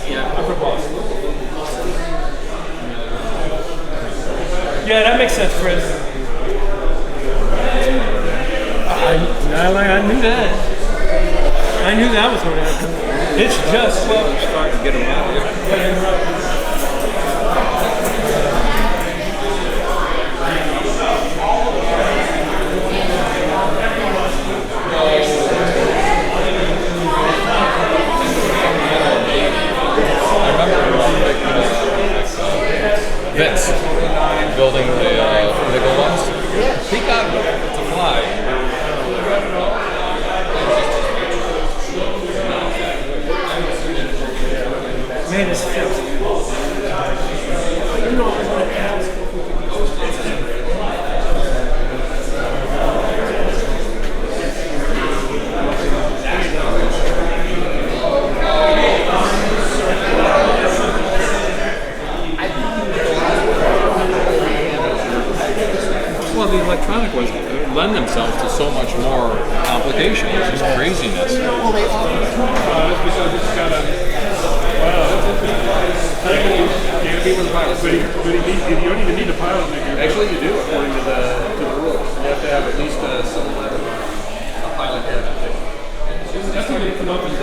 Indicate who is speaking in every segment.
Speaker 1: Yeah, I'm from Boston.
Speaker 2: Yeah, that makes sense, Chris. I knew that. I knew that was going to happen. It's just
Speaker 1: starting to get them out here.
Speaker 3: Vince building the nickel ones. He got them to fly.
Speaker 2: man, it's
Speaker 3: Well, the electronic ones lend themselves to so much more complications. It's just craziness.
Speaker 4: Well, they are.
Speaker 5: Because it's got a. Wow, that's interesting. Can't be with a pilot. But you don't even need a pilot maker.
Speaker 1: Actually, you do, according to the rules. You have to have at least a silhouette of a pilot head.
Speaker 5: That's not going to come up and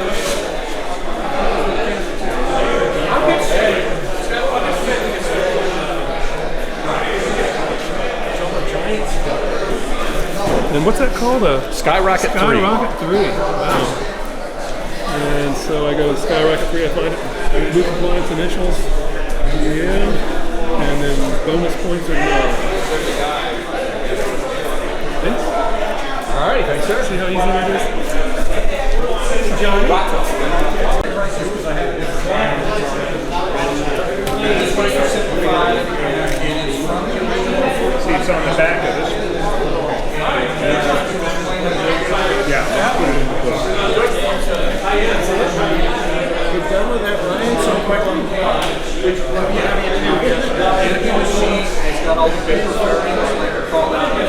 Speaker 2: And what's that called? A
Speaker 3: Skyrocket 3.
Speaker 2: Skyrocket 3. Wow. And so I go to Skyrocket 3. I find it blue compliance initials. Yeah. And then bonus points are no. Thanks.
Speaker 3: All right, thanks, sir.
Speaker 2: See how easy that is? Johnny.
Speaker 5: see it's on the back of this. Yeah.
Speaker 4: We're done with that, Ryan. So quick on the clock.
Speaker 1: It's got all the paper bearings, like they're called out. And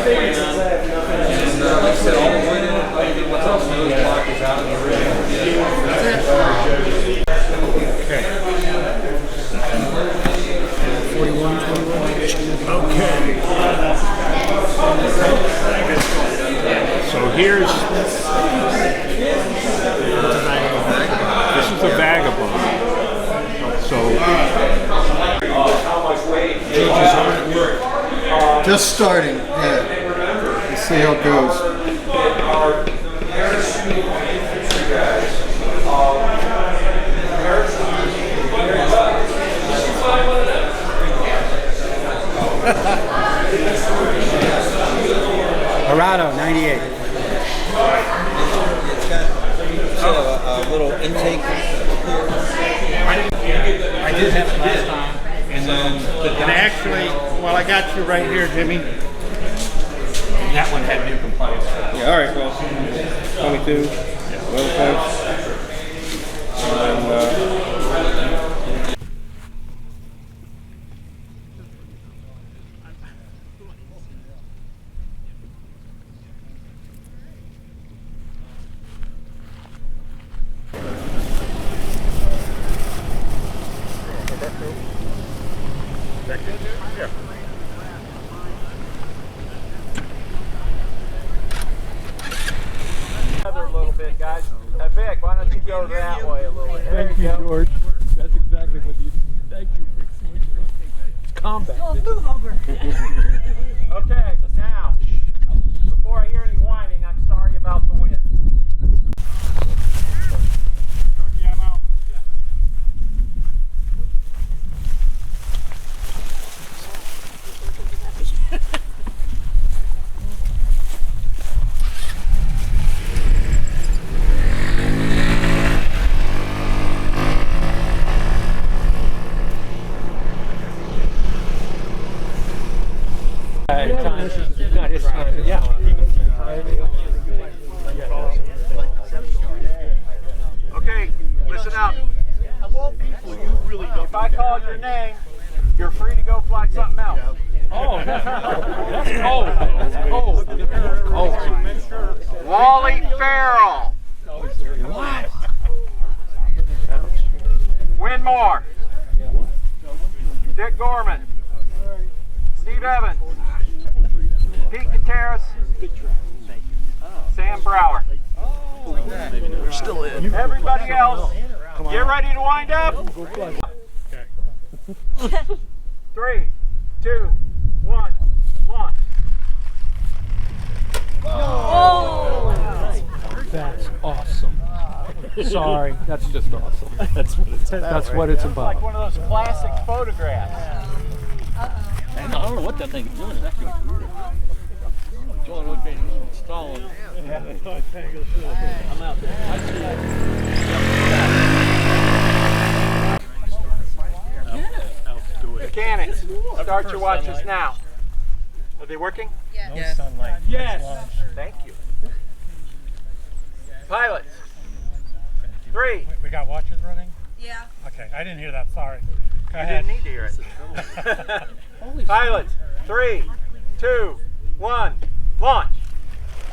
Speaker 1: like I said, all the way in, what's else in the block is out of the rig.
Speaker 5: Okay.
Speaker 4: 41, 21.
Speaker 5: Okay. So here's. This is a vagabond. So.
Speaker 4: Just starting. Yeah. Let's see how it goes.
Speaker 6: Arado, 98.
Speaker 1: A little intake.
Speaker 6: I did have it last time.
Speaker 1: And then
Speaker 6: And actually, well, I got you right here, Jimmy. That one had new compliance.
Speaker 2: Yeah, all right, well, 22. Yeah, well, thanks. And,
Speaker 7: A little bit, guys. Vic, why don't you go that way a little bit?
Speaker 2: Thank you, George. That's exactly what you. Thank you for combat.
Speaker 7: Move over. Okay, now, before I hear any whining, I'm sorry about the wind.
Speaker 5: Yeah, I'm out.
Speaker 7: Okay, listen up. If I call your name, you're free to go fly something else.
Speaker 2: Oh, that's cold. That's cold. That's cold.
Speaker 7: Wally Farrell.
Speaker 2: What?
Speaker 7: Winmore, Dick Gorman, Steve Evans, Pete Gutierrez, Sam Brower.
Speaker 4: We're still in.
Speaker 7: Everybody else, get ready to wind up. 3, 2, 1, launch.
Speaker 6: That's awesome. Sorry, that's just awesome. That's what it's about.
Speaker 7: Like one of those classic photographs.
Speaker 4: I don't know what that thing is doing. It's actually weird. John would be installing. I'm out there.
Speaker 7: Mechanics, start your watches now. Are they working?
Speaker 8: Yes.
Speaker 7: Yes. Thank you. Pilots, 3.
Speaker 6: We got watches running?
Speaker 8: Yeah.
Speaker 6: Okay, I didn't hear that. Sorry. Go
Speaker 7: You
Speaker 6: ahead.
Speaker 7: didn't need to hear it. Pilots, 3, 2, 1, launch.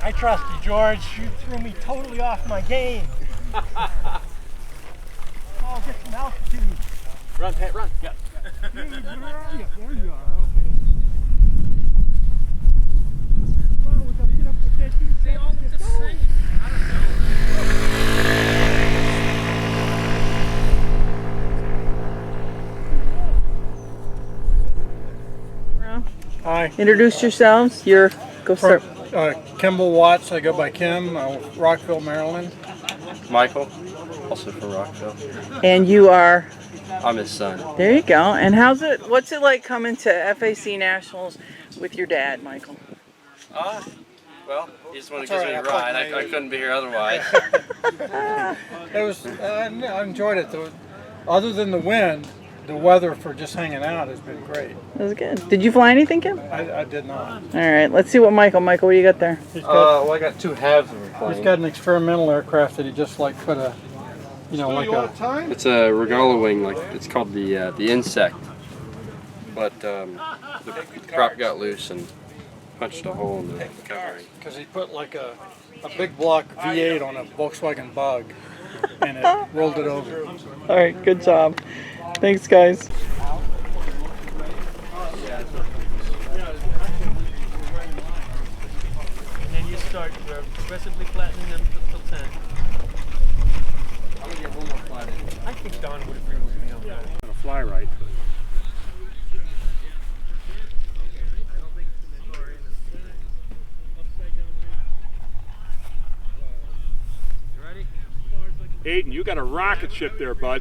Speaker 6: I trust you, George. You threw me totally off my game. Oh, get some altitude.
Speaker 7: Run, Pat, run. Yeah.
Speaker 6: Where are you? There you are. Okay. Oh, we gotta get up with that. They all look the same.
Speaker 9: Hi.
Speaker 10: Introduce yourselves. Go start.
Speaker 9: Kimball Watts. I go by Kim, Rockville, Maryland.
Speaker 11: Michael, also from Rockville.
Speaker 10: And you are?
Speaker 11: I'm his son.
Speaker 10: There you go. And what's it like coming to FAC Nationals with your dad, Michael?
Speaker 11: Well, he just wanted to give me a ride. I couldn't be here otherwise.
Speaker 9: It was. I enjoyed it. Other than the wind, the weather for just hanging out has been great.
Speaker 10: That was good. Did you fly anything, Kim?
Speaker 9: I did not.
Speaker 10: All right. Let's see what Michael, what do you got there?
Speaker 11: Well, I got 2 halves of a plane.
Speaker 9: He's got an experimental aircraft that he just like put a, like a.
Speaker 11: It's a Regala wing, like it's called the insect. But the prop got loose and punched a hole in the covering.
Speaker 9: Because he put like a big block V8 on a Volkswagen Bug, and it rolled it over.
Speaker 10: All right. Good job. Thanks, guys.
Speaker 6: And then you start progressively flattening them till 10.
Speaker 11: I'm gonna get one more flight in.
Speaker 6: I think Don would agree with me on that.
Speaker 5: Gonna fly right. Aiden, you got a rocket ship there, bud.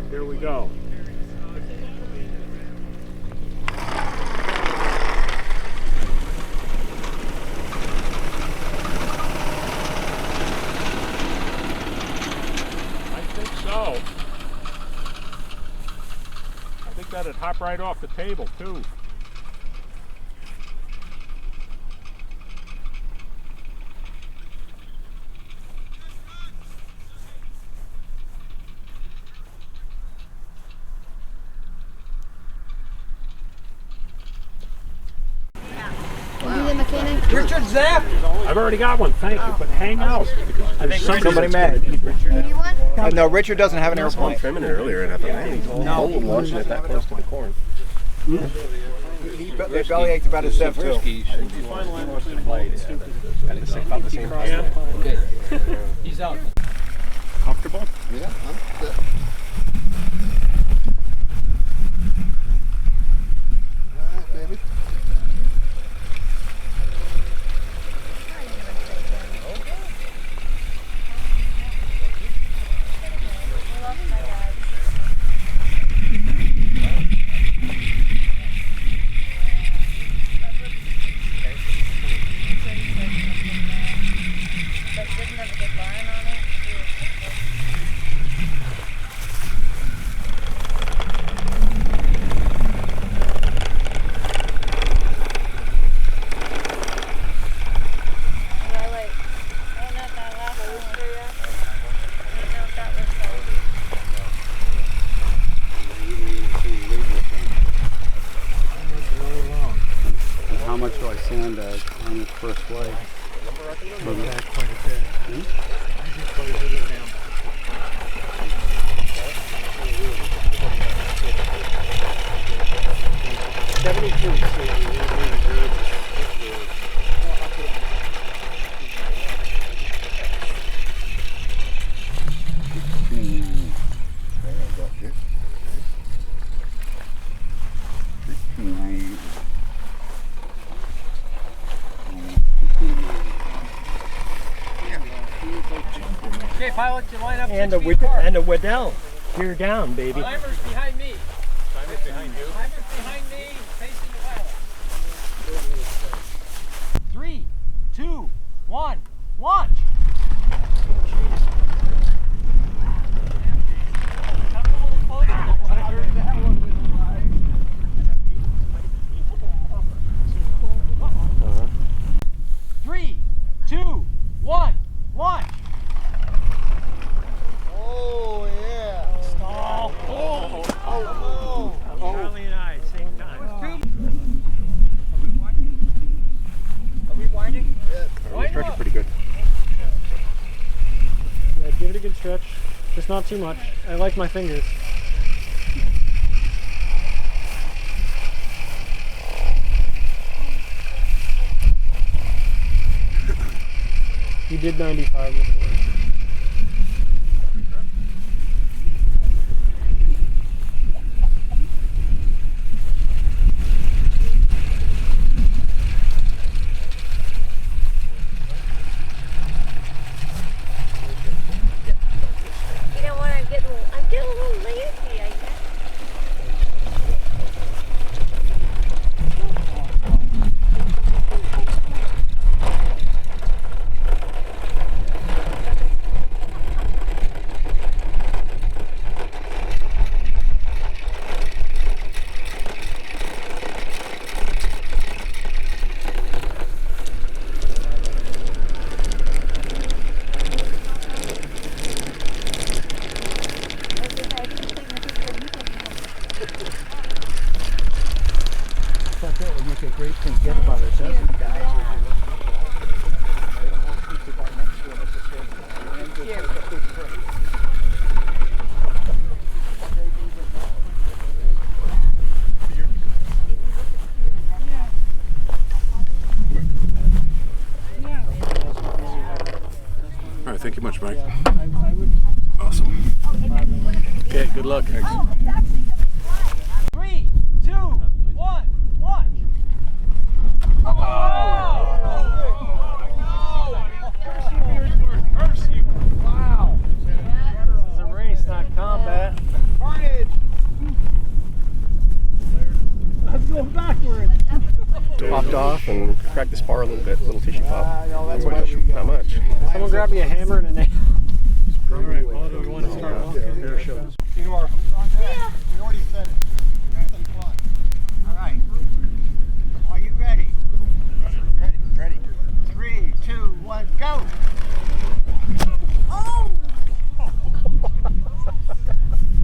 Speaker 5: Here we go. I think so. I think that'd hop right off the table, too.
Speaker 7: Richard Zapp.
Speaker 5: I've already got one, thank you, but hang out.
Speaker 4: I think somebody mad. No, Richard doesn't have an airplane.
Speaker 5: Trimming it earlier and I thought, man, he's all launching it that close to the corn.
Speaker 4: They belly ached about his stuff too.
Speaker 3: Okay. He's out.
Speaker 5: Comfortable?
Speaker 4: Yeah. Baby.
Speaker 7: Okay, pilot, you line up
Speaker 4: And
Speaker 7: 6
Speaker 4: a
Speaker 7: feet apart.
Speaker 4: Waddell. Gear down, baby.
Speaker 7: Climbers behind me. Climbers behind you. Climbers behind me, facing the pilot. 3, 2, 1, launch. Come a little closer. 3, 2, 1, launch.
Speaker 6: Oh, yeah.
Speaker 7: Stall.
Speaker 4: Charlie and I, same time.
Speaker 7: Are we winding?
Speaker 5: We're stretching pretty good.
Speaker 2: Yeah, give it a good stretch. Just not too much. I like my fingers. You did 95 before.
Speaker 8: You know what? I'm getting a little lazy, I guess.
Speaker 4: That would make a great thing to get about ourselves.
Speaker 5: All right, thank you much, Mike. Awesome. Okay, good luck. Thanks.
Speaker 7: 3, 2, 1, launch. Wow.
Speaker 2: This is a race, not combat.
Speaker 7: Carnage.
Speaker 4: I'm going backwards.
Speaker 5: Popped off and cracked the spar a little bit, little tissue pop.
Speaker 7: that's
Speaker 5: Not much.
Speaker 2: Someone grab me a hammer and a nail. All right, well, do we want to start off? Air shows.
Speaker 6: You are. We already said it. All right. Are you ready? Ready. 3, 2, 1, go.
Speaker 8: Oh!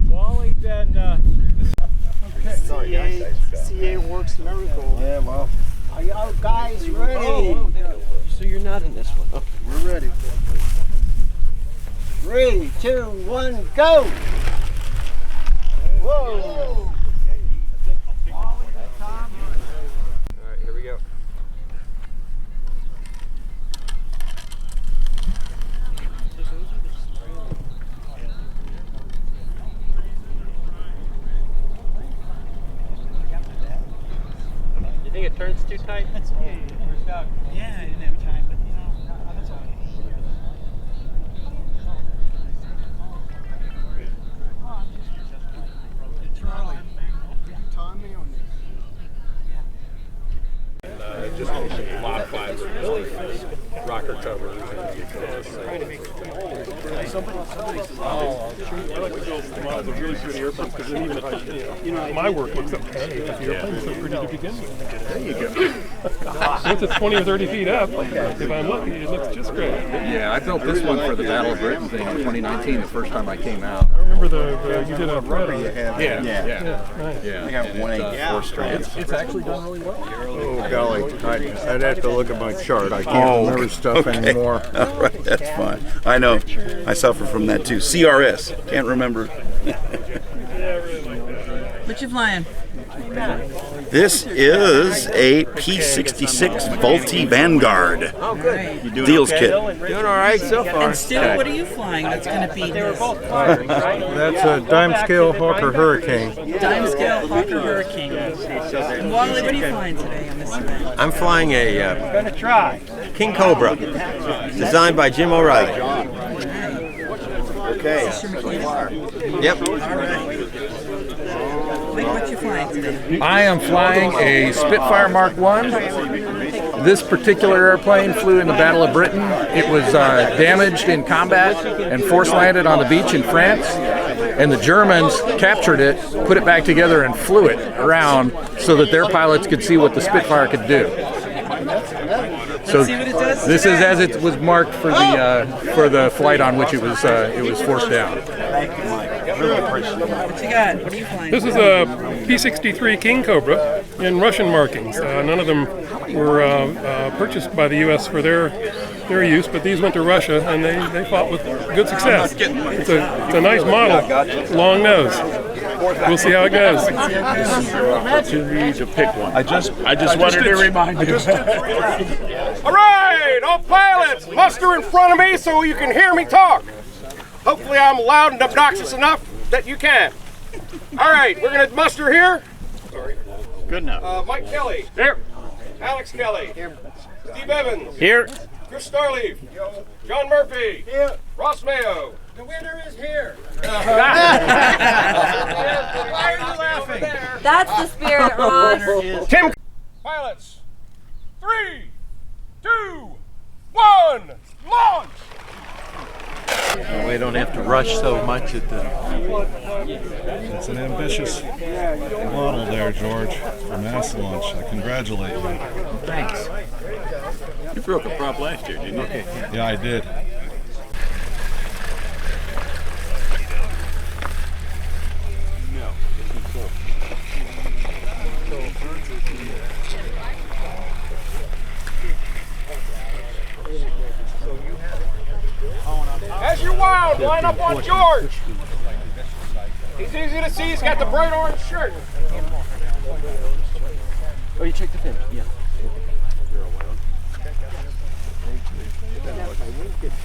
Speaker 7: Wally, then
Speaker 6: CA works miracle. Yeah, well. Are y'all guys ready?
Speaker 4: So you're not in this one. Okay.
Speaker 6: We're ready. 3, 2, 1, go. Whoa.
Speaker 11: All right, here we go.
Speaker 4: You think it turns too tight?
Speaker 6: Yeah, I didn't have time, but you know, that's okay. Charlie, time me on this.
Speaker 5: Just modify the rocker covers. I like to go lots of really pretty airplanes because then even if you know, my work looks okay, but the airplane's so pretty to begin with. There you go. Once it's 20 or 30 feet up, if I'm lucky, it looks just great.
Speaker 3: Yeah, I built this one for the Battle of Britain thing in 2019, the first time I came out.
Speaker 5: I remember you did a red on it.
Speaker 3: Yeah.
Speaker 5: Nice.
Speaker 3: Yeah.
Speaker 11: I have 1/8 4 strands.
Speaker 3: It's actually done really well.
Speaker 12: Oh golly, I'd have to look at my chart. I can't remember stuff anymore.
Speaker 13: All right, that's fine. I know. I suffer from that too. CRS. Can't remember.
Speaker 10: What you flying?
Speaker 13: This is a P-66 Vultee Vanguard.
Speaker 10: Oh, good.
Speaker 13: Deals kit.
Speaker 12: Doing all right so far.
Speaker 10: And Stu, what are you flying that's going to beat this?
Speaker 12: That's a dime scale Hawker Hurricane.
Speaker 10: Dime scale Hawker Hurricane. And Wally, what are you flying today on this event?
Speaker 4: I'm flying a King Cobra, designed by Jim O'Reilly.
Speaker 13: Okay.
Speaker 10: Yep. What you flying today?
Speaker 14: I am flying a Spitfire Mark I. This particular airplane flew in the Battle of Britain. It was damaged in combat and force landed on the beach in France. And the Germans captured it, put it back together, and flew it around so that their pilots could see what the Spitfire could do. So this is as it was marked for the flight on which it was forced down.
Speaker 10: What you got? What are you flying?
Speaker 5: This is a P-63 King Cobra in Russian markings. None of them were purchased by the U.S. for their use, but these went to Russia and they fought with good success. It's a nice model, long nose. We'll see how it goes.
Speaker 12: Opportunity to pick one.
Speaker 5: I just
Speaker 12: wanted to remind you.
Speaker 15: All right, all pilots, muster in front of me so you can hear me talk. Hopefully I'm loud and obnoxious enough that you can. All right, we're going to muster here. Sorry.
Speaker 12: Good enough.
Speaker 15: Mike Kelly.
Speaker 12: Here.
Speaker 15: Alex Kelly. Here. Steve Evans.
Speaker 12: Here.
Speaker 15: Chris Starleaf. John Murphy. Here. Ross Mayo.
Speaker 9: The winner is here.
Speaker 15: Why are you laughing?
Speaker 8: That's the spirit, Ross.
Speaker 15: Tim. Pilots. 3, 2, 1, launch!
Speaker 16: We don't have to rush so much at the...
Speaker 17: It's an ambitious model there, George, for mass launch. I congratulate you.
Speaker 16: Thanks.
Speaker 12: You broke a prop last year, didn't you?
Speaker 17: Yeah, I did.
Speaker 15: As you wound, line up on George. He's easy to see. He's got the bright orange shirt.
Speaker 16: Oh, you checked the fin? Yeah.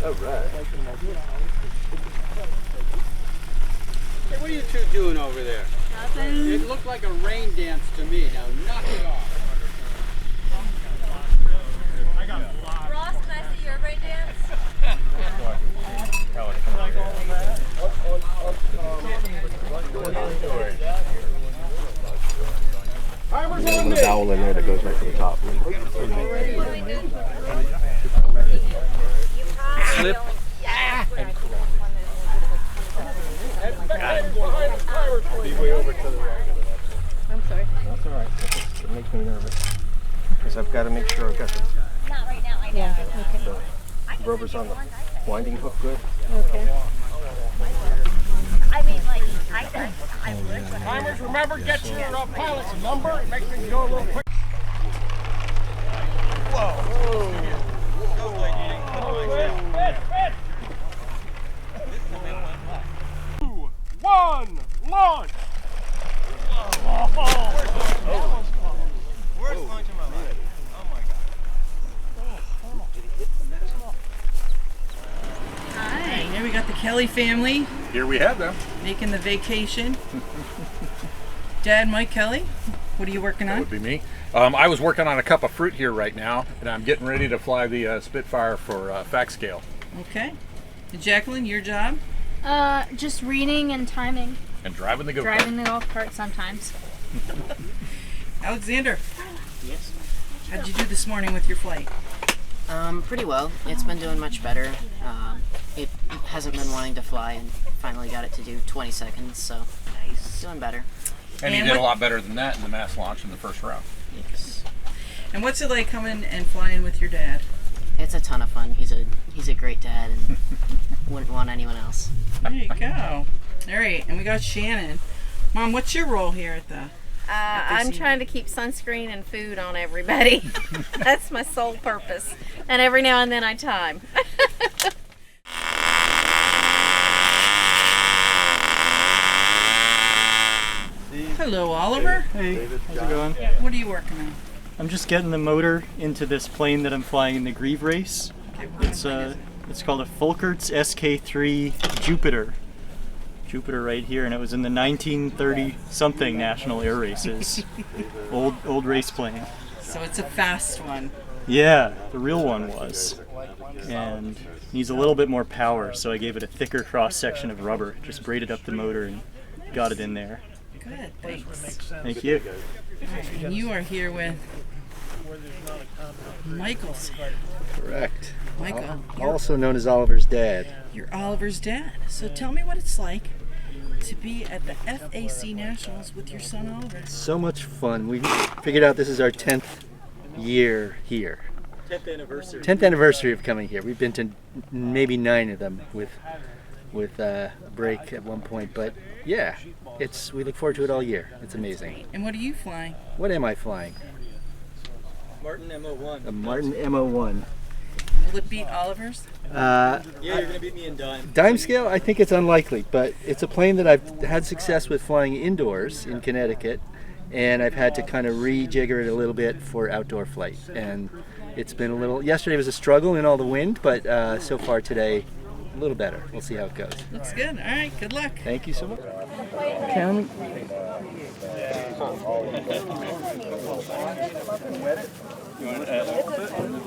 Speaker 6: All right. Hey, what are you two doing over there?
Speaker 8: Nothing.
Speaker 6: It looked like a rain dance to me. Now knock it off.
Speaker 8: Ross, can I see your rain dance?
Speaker 15: Timer's
Speaker 16: There's
Speaker 15: on
Speaker 16: a
Speaker 15: me.
Speaker 16: dowel in there that goes right to the top.
Speaker 8: Slip.
Speaker 12: Be way over to the right.
Speaker 8: I'm sorry.
Speaker 12: That's all right. It makes me nervous. Because I've got to make sure I've got the
Speaker 8: Not right now. Yeah. Okay.
Speaker 12: rubbers on the winding hook good.
Speaker 8: Okay. I mean, like, I would.
Speaker 15: Timers, remember, get your pilot's number and make things go a little quick. Whoa. Two, 1, launch.
Speaker 6: Worst launch of my life. Oh my God.
Speaker 10: Hi. Here we got the Kelly family.
Speaker 14: Here we have them.
Speaker 10: Making the vacation. Dad, Mike Kelly, what are you working on?
Speaker 14: That would be me. I was working on a cup of fruit here right now, and I'm getting ready to fly the Spitfire for FAC scale.
Speaker 10: Okay. And Jacqueline, your job?
Speaker 18: Just reading and timing.
Speaker 14: And driving the go-kart.
Speaker 18: Driving the golf cart sometimes.
Speaker 10: Alexander.
Speaker 19: Yes.
Speaker 10: How'd you do this morning with your flight?
Speaker 19: Pretty well. It's been doing much better. It hasn't been wanting to fly and finally got it to do 20 seconds, so nice. Doing better.
Speaker 14: And he did a lot better than that in the mass launch in the first round.
Speaker 19: Yes.
Speaker 10: And what's it like coming and flying with your dad?
Speaker 19: It's a ton of fun. He's a great dad and wouldn't want anyone else.
Speaker 10: There you go. All right, and we got Shannon. Mom, what's your role here at the
Speaker 8: I'm trying to keep sunscreen and food on everybody. That's my sole purpose. And every now and then I time.
Speaker 10: Hello, Oliver.
Speaker 20: Hey, how's it going?
Speaker 10: What are you working on?
Speaker 20: I'm just getting the motor into this plane that I'm flying in the Grieve race. It's called a Folkerts SK3 Jupiter. Jupiter right here, and it was in the 1930 something national air races. old race plane.
Speaker 10: So it's a fast one.
Speaker 20: Yeah, the real one was. and needs a little bit more power, so I gave it a thicker cross section of rubber, just braided up the motor and got it in there.
Speaker 10: Good, thanks.
Speaker 20: Thank you.
Speaker 10: And you are here with Michael's.
Speaker 21: Correct.
Speaker 10: Michael,
Speaker 21: Also known as Oliver's dad.
Speaker 10: you're Oliver's dad. So tell me what it's like to be at the FAC Nationals with your son Oliver.
Speaker 21: So much fun. We figured out this is our 10th year here.
Speaker 20: 10th anniversary.
Speaker 21: 10th anniversary of coming here. We've been to maybe 9 of them with a break at one point, but yeah, we look forward to it all year. It's amazing.
Speaker 10: And what are you flying?
Speaker 21: What am I flying?
Speaker 20: Martin MO1.
Speaker 21: A Martin MO1.
Speaker 10: Will it beat Oliver's?
Speaker 20: Yeah, you're going to beat me in dime.
Speaker 21: Dime scale, I think it's unlikely, but it's a plane that I've had success with flying indoors in Connecticut, and I've had to kind of rejigger it a little bit for outdoor flight. And it's been a little, yesterday was a struggle in all the wind, but so far today, a little better. We'll see how it goes.
Speaker 10: Looks good. All right, good luck.
Speaker 21: Thank you so much.
Speaker 10: Count.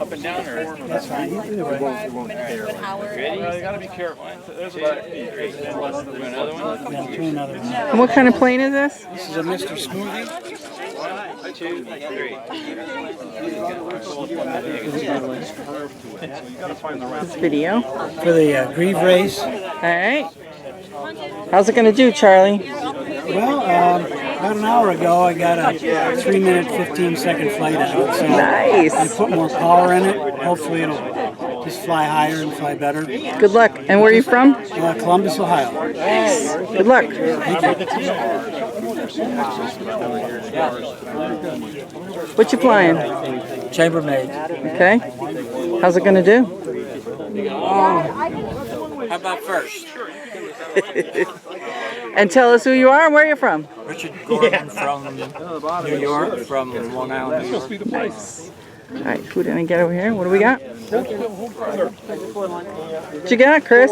Speaker 16: Up and down, or
Speaker 10: that's fine.
Speaker 16: Ready? You gotta be careful. There's about another one.
Speaker 10: Yeah, two another one.
Speaker 9: And what kind of plane is this?
Speaker 10: This is a Mr. Smoothie.
Speaker 16: 1, 2, 3.
Speaker 10: This video.
Speaker 9: For the Grieve race.
Speaker 10: All right. How's it going to do, Charlie?
Speaker 9: Well, about an hour ago, I got a 3-minute, 15-second flight out. So
Speaker 10: nice.
Speaker 9: I put more power in it. Hopefully, it'll just fly higher and fly better.
Speaker 10: Good luck. And where are you from?
Speaker 9: Columbus, Ohio.
Speaker 10: Nice. Good luck. What you flying?
Speaker 9: Chambermaid.
Speaker 10: Okay. How's it going to do?
Speaker 22: How about first?
Speaker 10: And tell us who you are and where you're from.
Speaker 22: Richard Gordon from New York, from Long Island, New York.
Speaker 10: Nice. All right, who did I get over here? What do we got? What you got, Chris?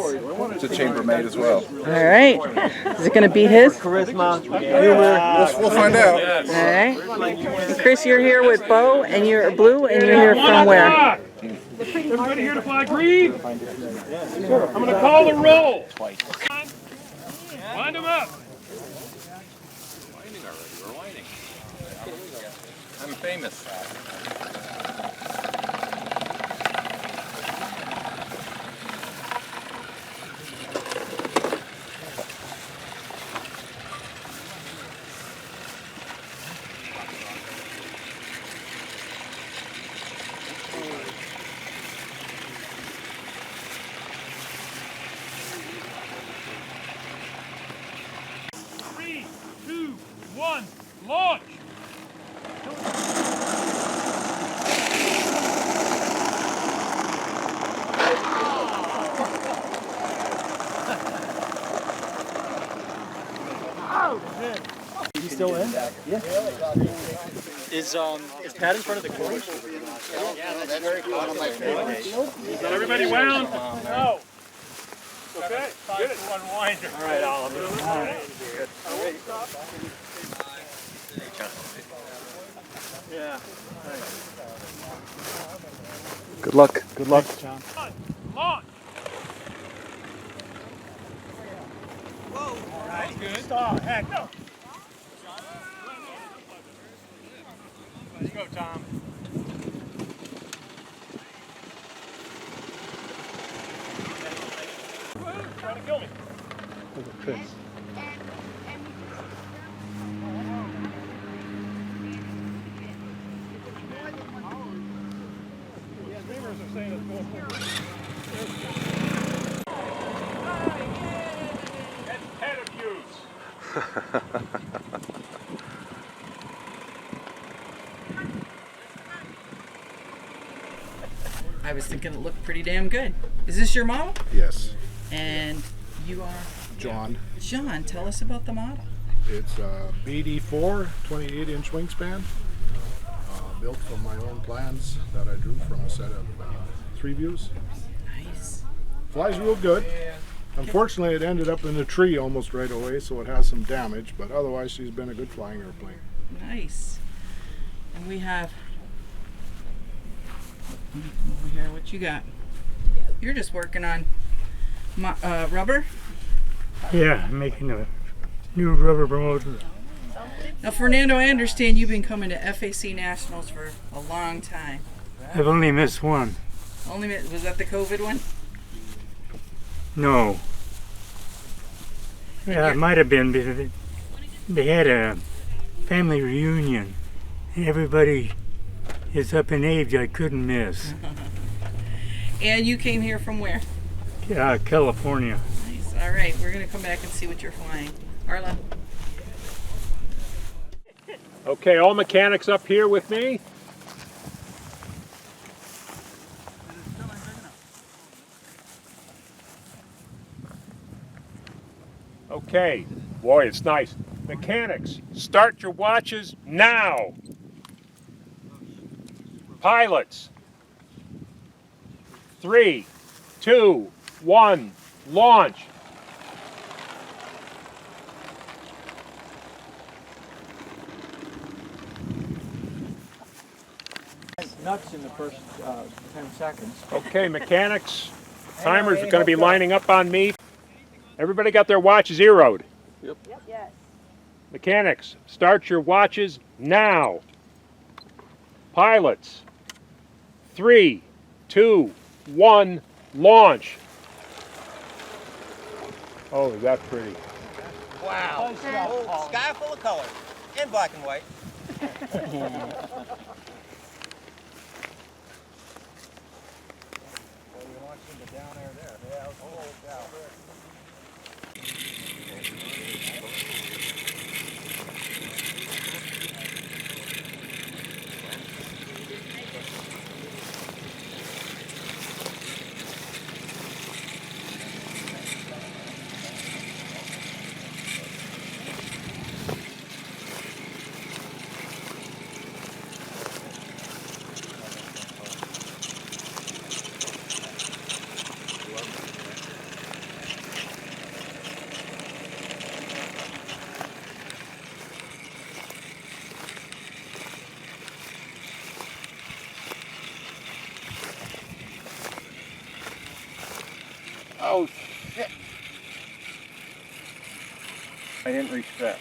Speaker 23: It's a chambermaid as well.
Speaker 10: All right. Is it going to beat his?
Speaker 23: Charisma, humor. We'll find out.
Speaker 10: All right. And Chris, you're here with Bo, and you're blue, and you're here from where?
Speaker 5: Everybody here to fly Grieve? I'm going to call the roll. Wind them up.
Speaker 3: Winding already. We're winding. I'm famous.
Speaker 5: Launch!
Speaker 20: You still in? Yeah. Is Pat in front of the course?
Speaker 6: Yeah, that's very close on my face.
Speaker 5: Is everybody wound? No. Okay, get it. One winder. All right, Oliver. All right.
Speaker 20: Yeah.
Speaker 21: Good luck. Good luck.
Speaker 5: John. Launch.
Speaker 6: Whoa.
Speaker 5: That's good. Stop. Heck no. Let's go, Tom. Trying to kill me.
Speaker 21: Chris.
Speaker 5: Head abuse.
Speaker 10: I was thinking it looked pretty damn good. Is this your model?
Speaker 17: Yes.
Speaker 10: And you are?
Speaker 17: John.
Speaker 10: John, tell us about the model.
Speaker 17: It's a BD4 28-inch wingspan, built from my own plans that I drew from a set of 3 views.
Speaker 10: Nice.
Speaker 17: Flies real good. Unfortunately, it ended up in a tree almost right away, so it has some damage, but otherwise she's been a good flying airplane.
Speaker 10: Nice. And we have over here, what you got? You're just working on rubber?
Speaker 1: Yeah, I'm making a new rubber motor.
Speaker 10: Now, Fernando, I understand you've been coming to FAC Nationals for a long time.
Speaker 1: I've only missed one.
Speaker 10: Was that the COVID one?
Speaker 1: No. Yeah, it might have been because they had a family reunion and everybody is up in age I couldn't miss.
Speaker 10: And you came here from where?
Speaker 1: California.
Speaker 10: Nice. All right, we're going to come back and see what you're flying. Arla.
Speaker 5: Okay, all mechanics up here with me. Okay, boy, it's nice. Mechanics, start your watches now. Pilots, 3, 2, 1, launch.
Speaker 22: Nuts in the first 10 seconds.
Speaker 5: Okay, mechanics, timers are going to be lining up on me. Everybody got their watch zeroed.
Speaker 22: Yep.
Speaker 18: Yes.
Speaker 5: Mechanics, start your watches now. Pilots, 3, 2, 1, launch. Oh, is that pretty?
Speaker 6: Wow. Sky full of color and black and white.
Speaker 15: Oh, shit. I didn't reset.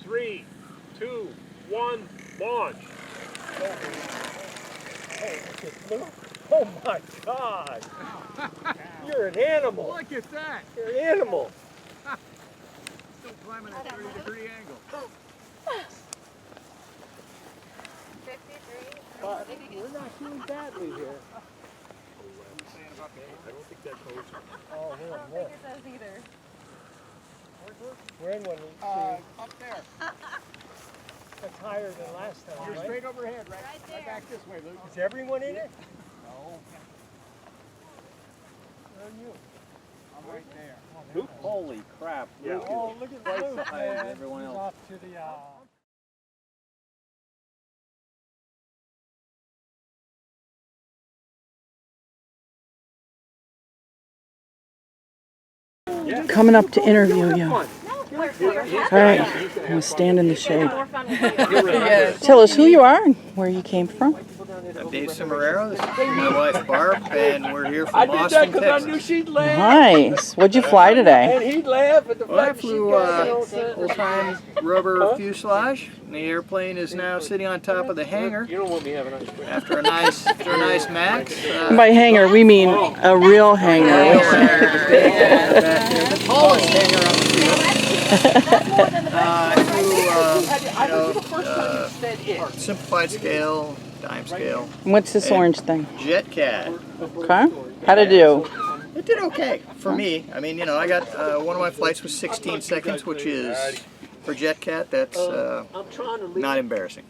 Speaker 5: Three, 2, 1, launch. Oh my God! You're an animal.
Speaker 22: Look at that.
Speaker 5: You're an animal.
Speaker 22: Still climbing at 30-degree angle.
Speaker 18: 53.
Speaker 5: We're not doing badly here. I don't think that goes. Oh,
Speaker 18: I don't think it does either.
Speaker 5: We're in one.
Speaker 6: Up there.
Speaker 5: That's higher than last time.
Speaker 6: You're
Speaker 5: right?
Speaker 6: straight overhead,
Speaker 18: Right there.
Speaker 6: Right back this way, Luke.
Speaker 5: Is everyone in it?
Speaker 6: No.
Speaker 5: Where are you?
Speaker 6: I'm right there.
Speaker 5: Luke?
Speaker 22: Holy crap.
Speaker 5: Yeah.
Speaker 22: Luke
Speaker 5: Oh,
Speaker 22: is
Speaker 5: look at
Speaker 22: twice
Speaker 5: Luke,
Speaker 22: the height of
Speaker 5: man.
Speaker 22: everyone
Speaker 5: He's
Speaker 22: else.
Speaker 5: off to the.
Speaker 10: Coming up to interview you. All right, I'm going to stand in the shade. Tell us who you are and where you came from.
Speaker 2: I'm Dave Cimarero. This is my wife Barb, and we're here from Austin, Texas.
Speaker 10: Nice. What'd you fly today?
Speaker 5: He'd laugh at the
Speaker 2: Well, I flew old-time rubber fuselage. And the airplane is now sitting on top of the hangar.
Speaker 5: You don't want me having ice cream.
Speaker 2: After a nice Max.
Speaker 10: By hangar, we mean a real hangar.
Speaker 2: The tallest hangar on the field. I flew, simplified scale, dime scale.
Speaker 10: What's this orange thing?
Speaker 2: Jetcat.
Speaker 10: Okay. How'd it do?
Speaker 2: It did okay for me. I mean, I got one of my flights was 16 seconds, which is for Jetcat. That's not embarrassing.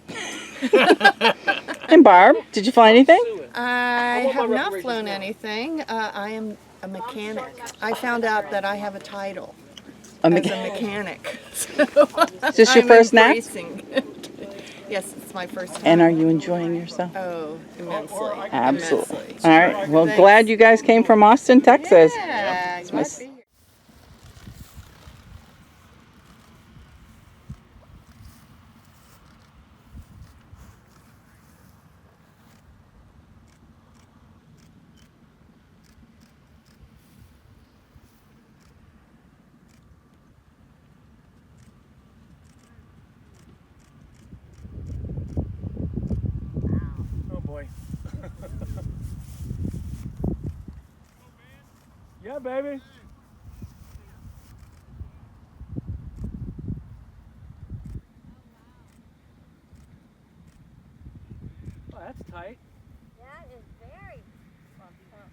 Speaker 10: And Barb, did you fly anything?
Speaker 7: I have not flown anything. I am a mechanic. I found out that I have a title as a mechanic.
Speaker 10: Is this your first Nats?
Speaker 7: Yes, it's my first time.
Speaker 10: And are you enjoying yourself?
Speaker 7: Oh, immensely.
Speaker 10: Absolutely.
Speaker 7: Immensely.
Speaker 10: All right. Well,
Speaker 7: Thanks.
Speaker 10: glad you guys came from Austin, Texas.
Speaker 7: Yeah,
Speaker 10: It's my
Speaker 7: glad to be here.
Speaker 4: baby. Oh, that's tight.
Speaker 11: That is very bumped up.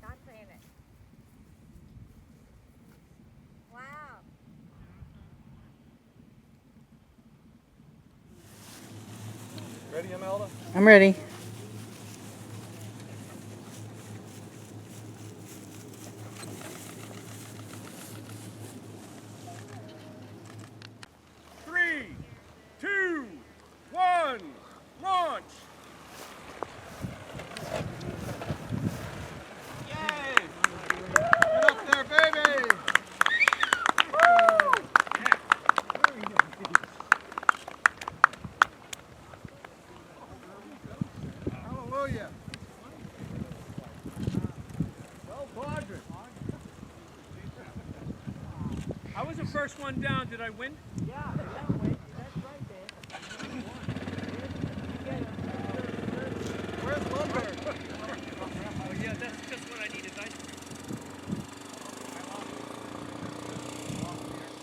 Speaker 11: Not saying it. Wow.
Speaker 4: Ready, Imelda?
Speaker 10: I'm ready.
Speaker 15: Three, two, one, launch!
Speaker 6: Yay! Get up there, baby! Hallelujah!
Speaker 4: Well, quadrant. I was the first one down. Did I win? Yeah.
Speaker 6: Where's Lumber?
Speaker 4: Oh, yeah, that's just what I needed. Ice cream.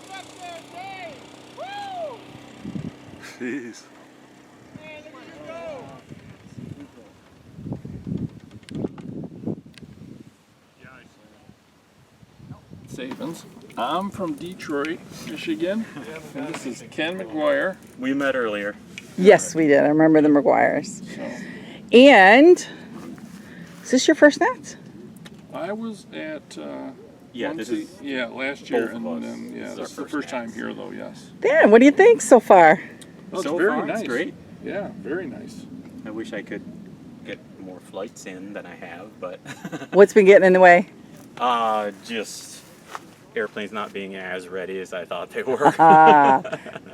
Speaker 6: Get up there, Dave! Woo!
Speaker 23: Jeez.
Speaker 6: Man, look at you go!
Speaker 5: Savins. I'm from Detroit, Michigan, and this is Ken McGuire.
Speaker 20: We met earlier.
Speaker 10: Yes, we did. I remember the McGuires. And is this your first Nats?
Speaker 5: I was at
Speaker 20: Yeah, this is
Speaker 5: last year,
Speaker 20: both
Speaker 5: and
Speaker 20: of us.
Speaker 5: then
Speaker 20: This is
Speaker 5: this
Speaker 20: our
Speaker 5: is the
Speaker 20: first
Speaker 5: first time here though. Yes.
Speaker 10: Dan, what do you think so far?
Speaker 5: Oh, it's
Speaker 20: So
Speaker 5: very
Speaker 20: far,
Speaker 5: nice.
Speaker 20: it's great.
Speaker 5: Yeah, very nice.
Speaker 20: I wish I could get more flights in than I have, but
Speaker 10: What's been getting in the way?
Speaker 20: just airplanes not being as ready as I thought they were.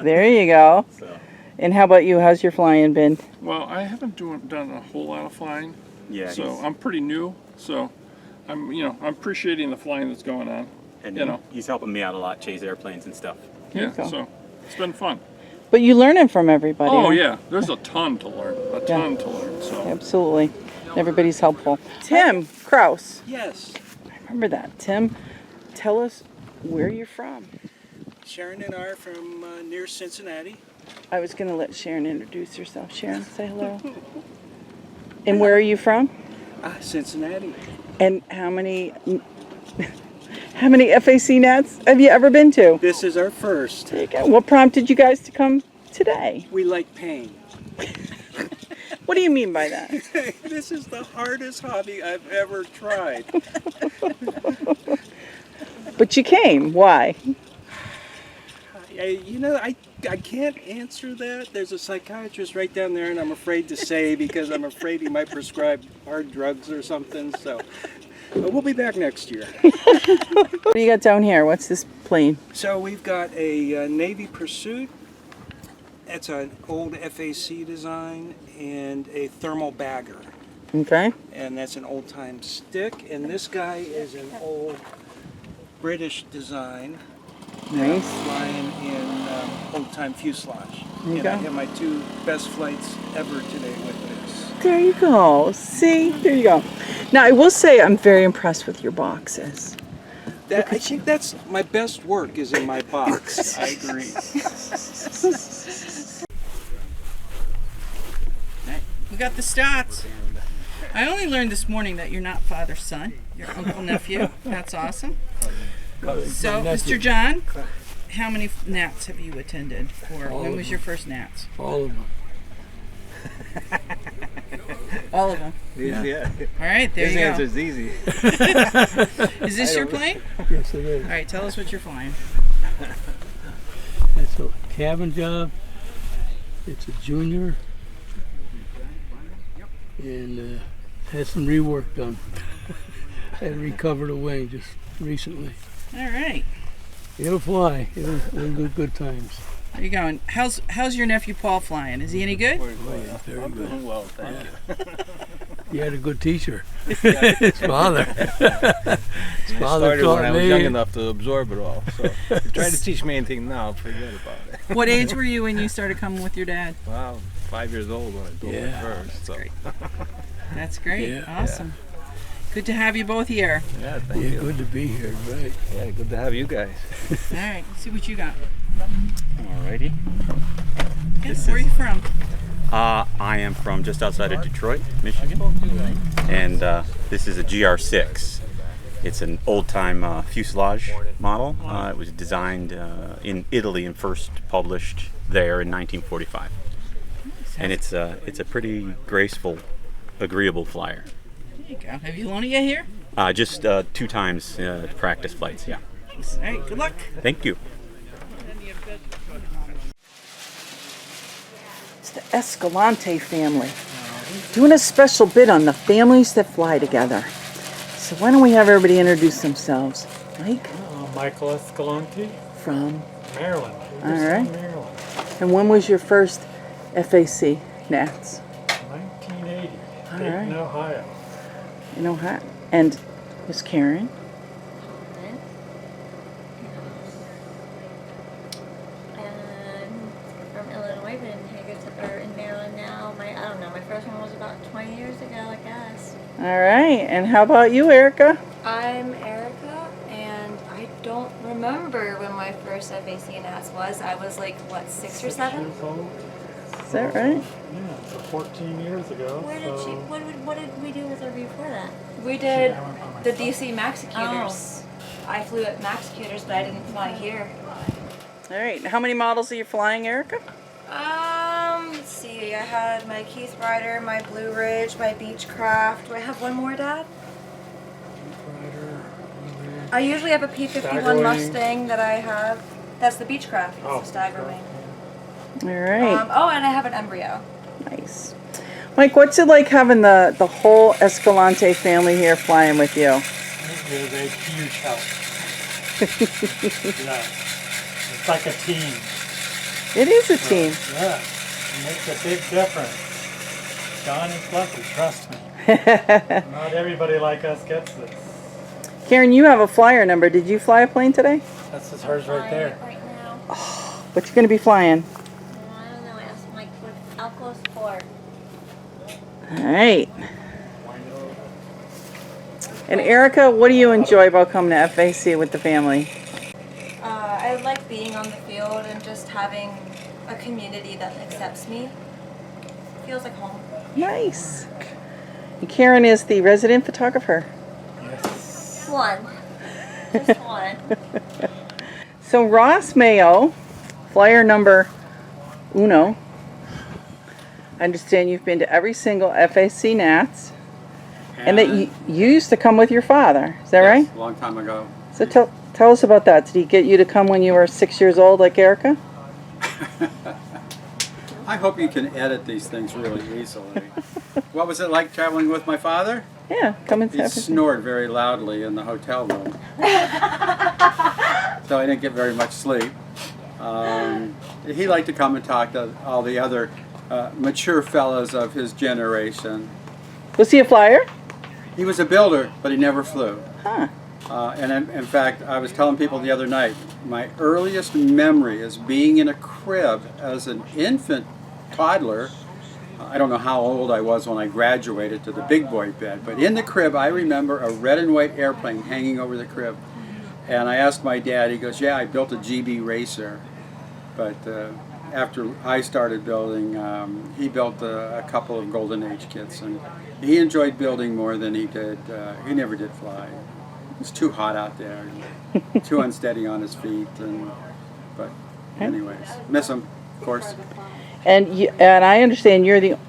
Speaker 10: There you go.
Speaker 20: So.
Speaker 10: And how about you? How's your flying been?
Speaker 5: Well, I haven't done a whole lot of flying.
Speaker 20: Yeah,
Speaker 5: So
Speaker 20: he's-
Speaker 5: I'm pretty new. So I'm appreciating the flying that's going on.
Speaker 20: And
Speaker 5: you know.
Speaker 20: he's helping me out a lot, chase airplanes and stuff.
Speaker 5: Yeah.
Speaker 10: go.
Speaker 5: So it's been fun.
Speaker 10: But you're learning from everybody.
Speaker 5: Oh
Speaker 10: huh?
Speaker 5: yeah, there's a ton to learn. A ton to learn. So.
Speaker 10: Absolutely. Everybody's helpful. Tim Kraus.
Speaker 13: Yes.
Speaker 10: I remember that. Tim, tell us where you're from.
Speaker 13: Sharon and I are from near Cincinnati.
Speaker 10: I was going to let Sharon introduce herself. Sharon, say hello. And where are you from?
Speaker 13: Cincinnati.
Speaker 10: And how many FAC Nats have you ever been to?
Speaker 13: This is our first.
Speaker 10: There you go. What prompted you guys to come today?
Speaker 13: We like pain.
Speaker 10: What do you mean by that?
Speaker 13: This is the hardest hobby I've ever tried.
Speaker 10: But you came. Why?
Speaker 13: I can't answer that. There's a psychiatrist right down there, and I'm afraid to say because I'm afraid he might prescribe hard drugs or something. So we'll be back next year.
Speaker 10: What do you got down here? What's this plane?
Speaker 13: So we've got a Navy Pursuit. It's an old FAC design and a thermal bagger.
Speaker 10: Okay.
Speaker 13: And that's an old-time stick. And this guy is an old British design.
Speaker 10: Nice.
Speaker 13: Flying in old-time fuselage.
Speaker 10: There you
Speaker 13: And
Speaker 10: go.
Speaker 13: I have my two best flights ever today with this.
Speaker 10: There you go. See? There you go. Now, I will say I'm very impressed with your boxes.
Speaker 13: I think that's my best work is in my box. I agree.
Speaker 10: We got the stats. I only learned this morning that you're not father's son. You're uncle nephew. That's awesome. So, Mr. John, how many Nats have you attended? Or
Speaker 23: All
Speaker 10: when
Speaker 23: of
Speaker 10: was
Speaker 23: them.
Speaker 10: your first Nats?
Speaker 23: All of them.
Speaker 10: All of them.
Speaker 23: Yeah.
Speaker 10: All right, there
Speaker 23: His
Speaker 10: you go.
Speaker 23: answer's easy.
Speaker 10: Is this
Speaker 23: I
Speaker 10: your
Speaker 23: don't-
Speaker 10: plane?
Speaker 23: Yes, it is.
Speaker 10: All right, tell us what you're flying.
Speaker 23: It's a cabin job. It's a junior. And had some rework done. Had recovered a wing just recently.
Speaker 10: All right.
Speaker 23: It'll fly. It'll good times.
Speaker 10: There you go. And how's your nephew Paul flying? Is he any good?
Speaker 23: Oh, yeah, very good.
Speaker 13: Well, thank you.
Speaker 23: He had a good teacher. His father. His father
Speaker 22: Started
Speaker 23: taught
Speaker 22: when I was
Speaker 23: me.
Speaker 22: young enough to absorb it all. So if you try to teach me anything now, forget about it.
Speaker 10: What age were you when you started coming with your dad?
Speaker 22: Wow, 5 years old when I built it first. So.
Speaker 10: That's great.
Speaker 23: Yeah.
Speaker 10: Awesome. Good to have you both here.
Speaker 22: Yeah, thank you.
Speaker 23: Good to be here, right?
Speaker 22: Yeah, good to have you guys.
Speaker 10: All right, let's see what you got.
Speaker 12: Alrighty.
Speaker 10: Yes, where are you from?
Speaker 12: I am from just outside of Detroit, Michigan, and this is a GR6. It's an old-time fuselage model. It was designed in Italy and first published there in 1945. And it's a pretty graceful, agreeable flyer.
Speaker 10: There you go. Have you flown it yet here?
Speaker 12: Just 2 times practice flights, yeah.
Speaker 10: All right, good luck.
Speaker 12: Thank you.
Speaker 10: It's the Escalante family. Doing a special bid on the families that fly together. So why don't we have everybody introduce themselves? Mike?
Speaker 1: Michael Escalante.
Speaker 10: From?
Speaker 1: Maryland.
Speaker 10: All right.
Speaker 1: From Maryland.
Speaker 10: And when was your first FAC Nats?
Speaker 1: 1980.
Speaker 10: All
Speaker 1: Dayton,
Speaker 10: right.
Speaker 1: Ohio.
Speaker 10: In Ohio. And Miss Karen?
Speaker 11: From Illinois, but in Maryland now. I don't know. My first one was about 20 years ago, I guess.
Speaker 10: All right. And how about you, Erica?
Speaker 14: I'm Erica, and I don't remember when my first FAC Nats was. I was like, what, 6 or 7?
Speaker 1: Years old.
Speaker 10: Is that right?
Speaker 1: Yeah, so 14 years ago.
Speaker 11: What did we do with her before that?
Speaker 14: We did the DC Maxicutors. I flew at Maxicutors, but I didn't fly here.
Speaker 10: All right. How many models are you flying, Erica?
Speaker 14: Let's see. I had my Keith Ryder, my Blue Ridge, my Beechcraft. Do I have one more, Dad? I usually have a P-51 Mustang that I have. That's the Beechcraft. It's the Staggerwing.
Speaker 10: All right.
Speaker 14: Oh, and I have an Embryo.
Speaker 10: Nice. Mike, what's it like having the whole Escalante family here flying with you?
Speaker 1: It is a huge help. Yeah. It's like a team.
Speaker 10: It is a team.
Speaker 1: Yeah. It makes a big difference. John is lucky, trust me. Not everybody like us gets this.
Speaker 10: Karen, you have a flyer number. Did you fly a plane today?
Speaker 1: That's hers right there.
Speaker 10: What you going to be flying?
Speaker 11: I don't know. I asked Mike what Alco's for.
Speaker 10: All right. And Erica, what do you enjoy about coming to FAC with the family?
Speaker 14: I like being on the field and just having a community that accepts me. Feels like home.
Speaker 10: Nice. And Karen is the resident photographer.
Speaker 11: One. Just one.
Speaker 10: So Ross Mayo, flyer number uno. I understand you've been to every single FAC Nats, and that you used to come with your father. Is that right?
Speaker 19: A long time ago.
Speaker 10: So tell us about that. Did he get you to come when you were 6 years old, like Erica?
Speaker 19: I hope you can edit these things really easily. What was it like traveling with my father?
Speaker 10: Yeah, come and
Speaker 19: He snored very loudly in the hotel room. So I didn't get very much sleep. He liked to come and talk to all the other mature fellows of his generation.
Speaker 10: Was he a flyer?
Speaker 19: He was a builder, but he never flew.
Speaker 10: Huh.
Speaker 19: And in fact, I was telling people the other night, my earliest memory is being in a crib as an infant toddler. I don't know how old I was when I graduated to the big boy bed, but in the crib I remember a red and white airplane hanging over the crib. And I asked my dad, he goes, yeah, I built a GB Racer. But after I started building, he built a couple of Golden Age kits, and he enjoyed building more than he did. He never did fly. It was too hot out there, and too unsteady on his feet. But anyways, miss him, of course.
Speaker 10: And I understand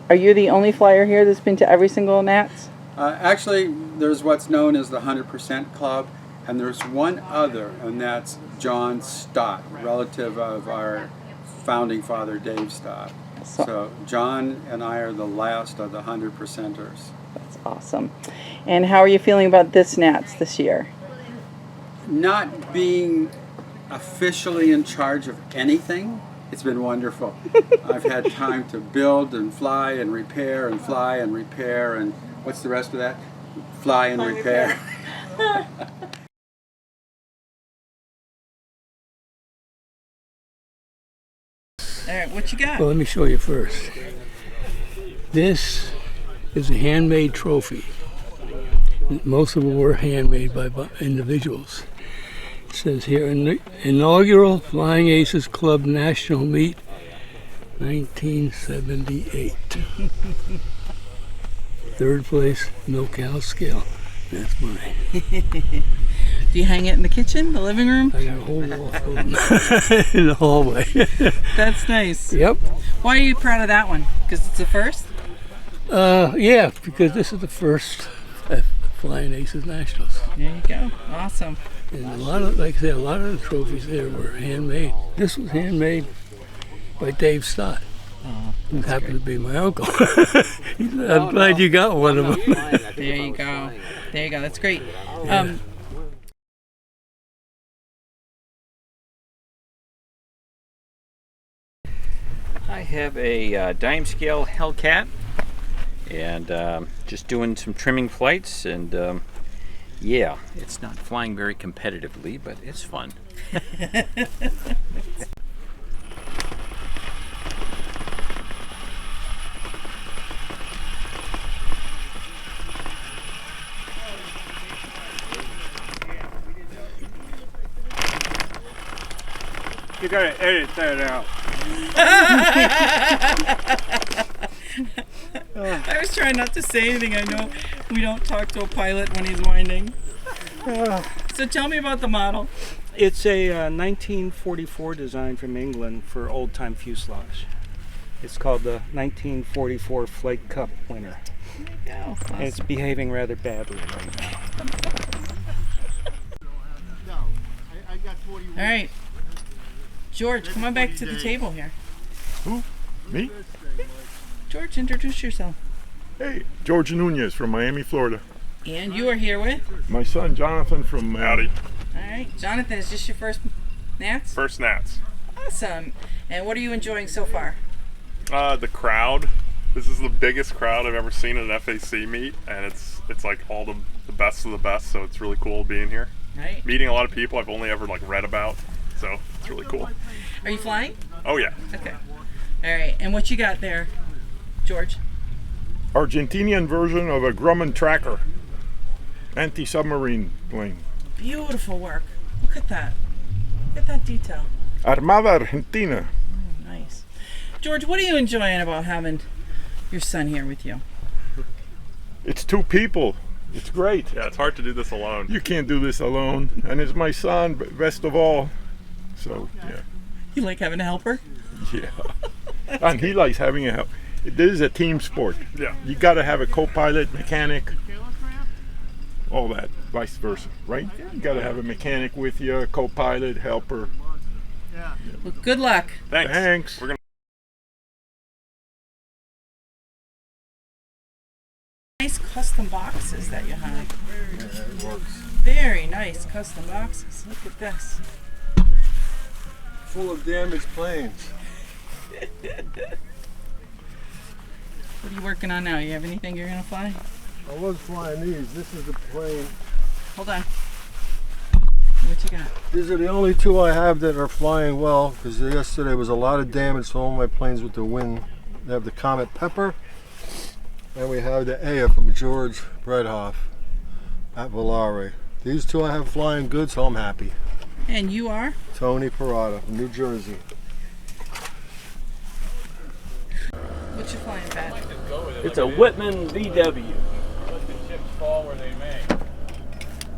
Speaker 10: are you the only flyer here that's been to every single Nats?
Speaker 19: Actually, there's what's known as the 100% Club, and there's one other, and that's John Stott, relative of our founding father, Dave Stott. So John and I are the last of the 100%ers.
Speaker 10: That's awesome. And how are you feeling about this Nats this year?
Speaker 19: Not being officially in charge of anything, it's been wonderful. I've had time to build and fly and repair and fly and repair, and what's the rest of that? Fly and repair.
Speaker 10: All right, what you got?
Speaker 23: Well, let me show you first. This is a handmade trophy. Most of them were handmade by individuals. It says here, inaugural Flying Aces Club National Meet, 1978. Third place, no cow scale. That's mine.
Speaker 10: Do you hang it in the kitchen, the living room?
Speaker 23: I got a whole wall full of them in the hallway.
Speaker 10: That's nice.
Speaker 23: Yep.
Speaker 10: Why are you proud of that one? Because it's the first?
Speaker 23: Yeah, because this is the first Flying Aces Nationals.
Speaker 10: There you go. Awesome.
Speaker 23: And a lot of, like I said, a lot of the trophies there were handmade. This was handmade by Dave Stott, who happened to be my uncle. I'm glad you got one of them.
Speaker 10: There you go. There you go. That's great.
Speaker 22: I have a dime scale Hellcat, and just doing some trimming flights, and yeah, it's not flying very competitively, but it's fun.
Speaker 4: You gotta edit that out.
Speaker 10: I was trying not to say anything. I know we don't talk to a pilot when he's winding. So tell me about the model.
Speaker 13: It's a 1944 design from England for old-time fuselage. It's called the 1944 Flight Cup winner.
Speaker 10: There you go.
Speaker 13: And it's behaving rather badly right now.
Speaker 10: All right. George, come on back to the table here.
Speaker 8: Who? Me?
Speaker 10: George, introduce yourself.
Speaker 8: Hey, George Nunez from Miami, Florida.
Speaker 10: And you are here with?
Speaker 8: My son Jonathan from Howdy.
Speaker 10: All right. Jonathan, is this your first Nats?
Speaker 9: First Nats.
Speaker 10: Awesome. And what are you enjoying so far?
Speaker 9: The crowd. This is the biggest crowd I've ever seen at an FAC meet, and it's like all the best of the best, so it's really cool being here.
Speaker 10: Right.
Speaker 9: Meeting a lot of people I've only ever read about, so it's really cool.
Speaker 10: Are you flying?
Speaker 9: Oh yeah.
Speaker 10: Okay. All right. And what you got there, George?
Speaker 8: Argentinian version of a Grumman tracker. Anti-submarine plane.
Speaker 10: Beautiful work. Look at that. Look at that detail.
Speaker 8: Armada Argentina.
Speaker 10: Oh, nice. George, what are you enjoying about having your son here with you?
Speaker 8: It's two people. It's great.
Speaker 9: Yeah, it's hard to do this alone.
Speaker 8: You can't do this alone. And it's my son, best of all. So, yeah.
Speaker 10: You like having a helper?
Speaker 8: Yeah. And he likes having a help. This is a team sport.
Speaker 9: Yeah.
Speaker 8: You got to have a co-pilot, mechanic, all that, vice versa, right? You got to have a mechanic with you, a co-pilot, helper.
Speaker 10: Yeah. Well, good luck.
Speaker 8: Thanks.
Speaker 9: We're gonna
Speaker 10: nice custom boxes that you have.
Speaker 17: Yeah, it works.
Speaker 10: Very nice custom boxes. Look at this.
Speaker 17: Full of damaged planes.
Speaker 10: What are you working on now? You have anything you're gonna fly?
Speaker 17: I was flying these. This is the plane.
Speaker 10: Hold on. What you got?
Speaker 17: These are the only two I have that are flying well, because yesterday was a lot of damage to all my planes with the wind. They have the Comet Pepper, and we have the Aya from George Breithoff at Volare. These two I have flying good, so I'm happy.
Speaker 10: And you are?
Speaker 17: Tony Parada from New Jersey.
Speaker 10: What you flying, Pat?
Speaker 22: It's a Whitman VW.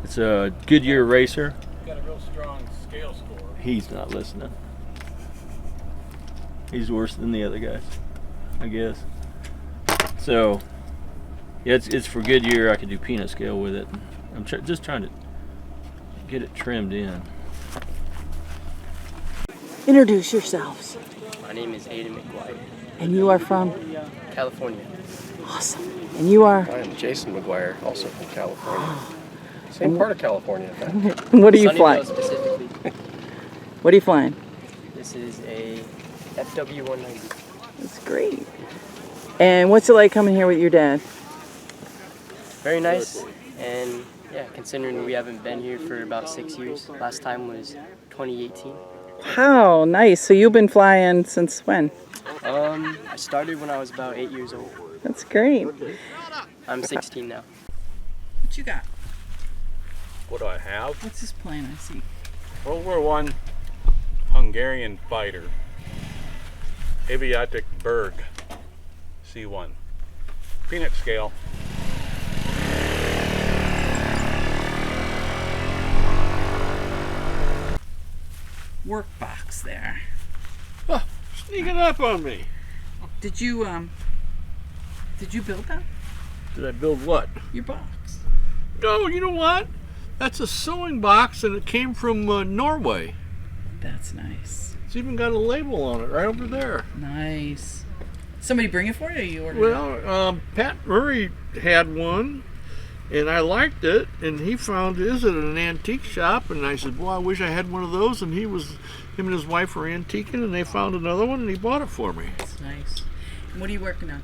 Speaker 22: It's a Goodyear racer.
Speaker 9: got a real strong scale score.
Speaker 22: He's not listening. He's worse than the other guys, I guess. So, yeah, it's for Goodyear. I could do peanut scale with it. I'm just trying to get it trimmed in.
Speaker 16: Introduce yourselves.
Speaker 24: My name is Aiden McGuire.
Speaker 16: And you are from?
Speaker 24: California.
Speaker 16: Awesome. And you are?
Speaker 24: I am Jason McGuire, also from California. Same part of California, in fact.
Speaker 16: What are you flying?
Speaker 24: Sunnyvale specifically.
Speaker 16: What are you flying?
Speaker 24: This is a FW-190.
Speaker 16: That's great. And what's it like coming here with your dad?
Speaker 24: Very nice, and yeah, considering we haven't been here for about 6 years. Last time was 2018.
Speaker 16: Wow, nice. So you've been flying since when?
Speaker 24: I started when I was about 8 years old.
Speaker 16: That's great.
Speaker 24: I'm 16 now.
Speaker 10: What you got?
Speaker 2: What do I have?
Speaker 10: What's this plane I see?
Speaker 2: World War I Hungarian fighter. Aviatik Berg C1. Peanut scale.
Speaker 10: Workbox there.
Speaker 2: Oh, sneaking up on me.
Speaker 10: Did you build that?
Speaker 2: Did I build what?
Speaker 10: Your box.
Speaker 2: No, you know what? That's a sewing box and it came from Norway.
Speaker 10: That's nice.
Speaker 2: It's even got a label on it right over there.
Speaker 10: Nice. Somebody bring it for you or you ordered it?
Speaker 2: Well, Pat Murray had one and I liked it, and he found his at an antique shop, and I said, well, I wish I had one of those, and him and his wife were antiquing, and they found another one, and he bought it for me.
Speaker 10: That's nice. And what are you working on?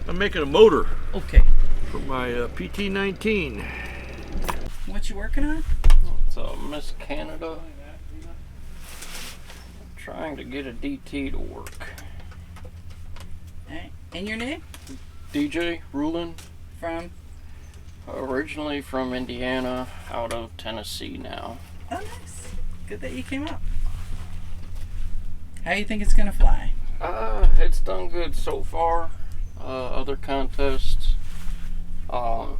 Speaker 2: I'm making a motor.
Speaker 10: Okay.
Speaker 2: For my PT-19.
Speaker 10: What you working on?
Speaker 3: It's a Miss Canada. Trying to get a DT to work.
Speaker 10: Alright. And your name?
Speaker 3: DJ Rulin.
Speaker 10: From?
Speaker 3: Originally from Indiana, out of Tennessee now.
Speaker 10: Oh, nice. Good that you came up. How do you think it's gonna fly?
Speaker 3: It's done good so far. Other contests, but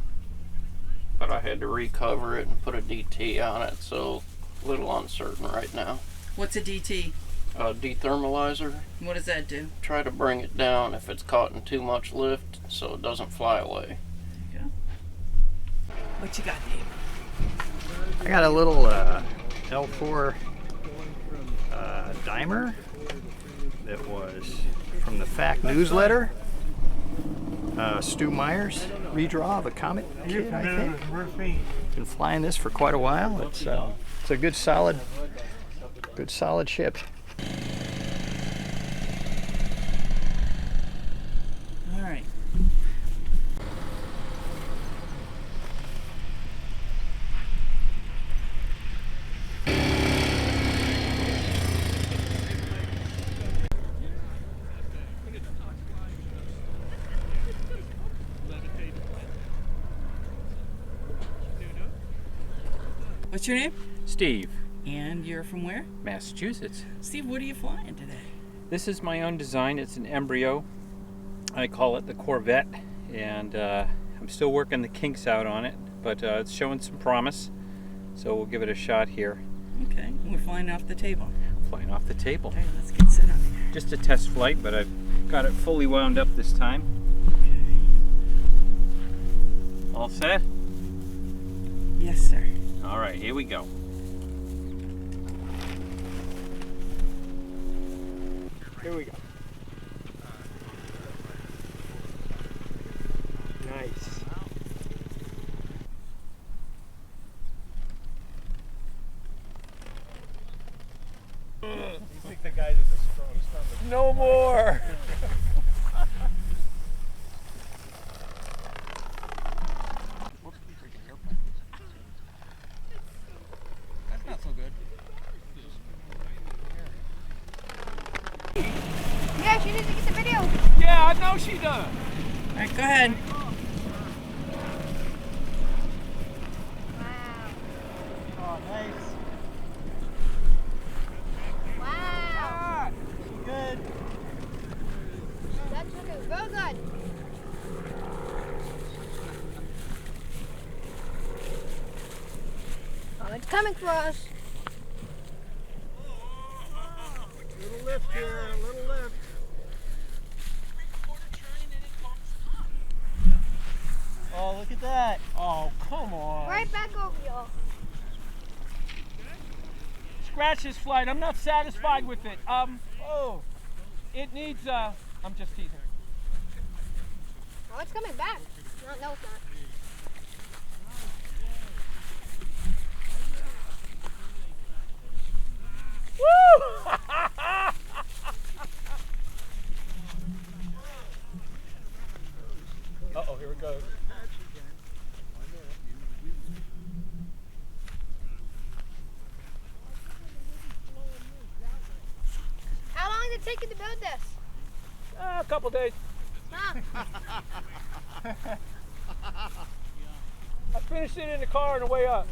Speaker 3: I had to recover it and put a DT on it, so a little uncertain right now.
Speaker 10: What's a DT?
Speaker 3: A dethermalizer.
Speaker 10: What does that do?
Speaker 3: Try to bring it down if it's caught in too much lift, so it doesn't fly away.
Speaker 10: What you got, Dave?
Speaker 18: I got a little L4 dimer that was from the FAC newsletter. Stu Myers redraw of a Comet kit, I think. Been flying this for quite a while. It's a good solid ship.
Speaker 10: All right. What's your name?
Speaker 22: Steve.
Speaker 10: And you're from where?
Speaker 22: Massachusetts.
Speaker 10: Steve, what are you flying today?
Speaker 22: This is my own design. It's an embryo. I call it the Corvette, and I'm still working the kinks out on it, but it's showing some promise, so we'll give it a shot here.
Speaker 10: Okay, we're flying off the table.
Speaker 22: Flying off the table.
Speaker 10: All right, let's get set up here.
Speaker 22: Just a test flight, but I've got it fully wound up this time. Okay. All set?
Speaker 10: Yes, sir.
Speaker 22: All right, here we go.
Speaker 6: Here we go. Nice.
Speaker 2: You think the guys with the strong stomach?
Speaker 6: No more.
Speaker 13: That's not so good.
Speaker 21: Yeah, she needs to get the video.
Speaker 13: Yeah, I know she does.
Speaker 10: All right, go ahead.
Speaker 6: Oh, nice.
Speaker 21: Wow.
Speaker 6: Good.
Speaker 21: That's looking real good. Oh, it's coming for us.
Speaker 6: Little lift here, a little lift. Oh, look at that. Oh, come on.
Speaker 21: Right back over y'all.
Speaker 13: Scratch this flight. I'm not satisfied with it. It needs, I'm just teasing.
Speaker 21: Oh, it's coming back. No, it's not.
Speaker 13: Woo! Uh-oh, here it goes.
Speaker 21: How long did it take you to build this?
Speaker 13: A couple days.
Speaker 21: Huh?
Speaker 13: I
Speaker 4: finished it in the car on the way up.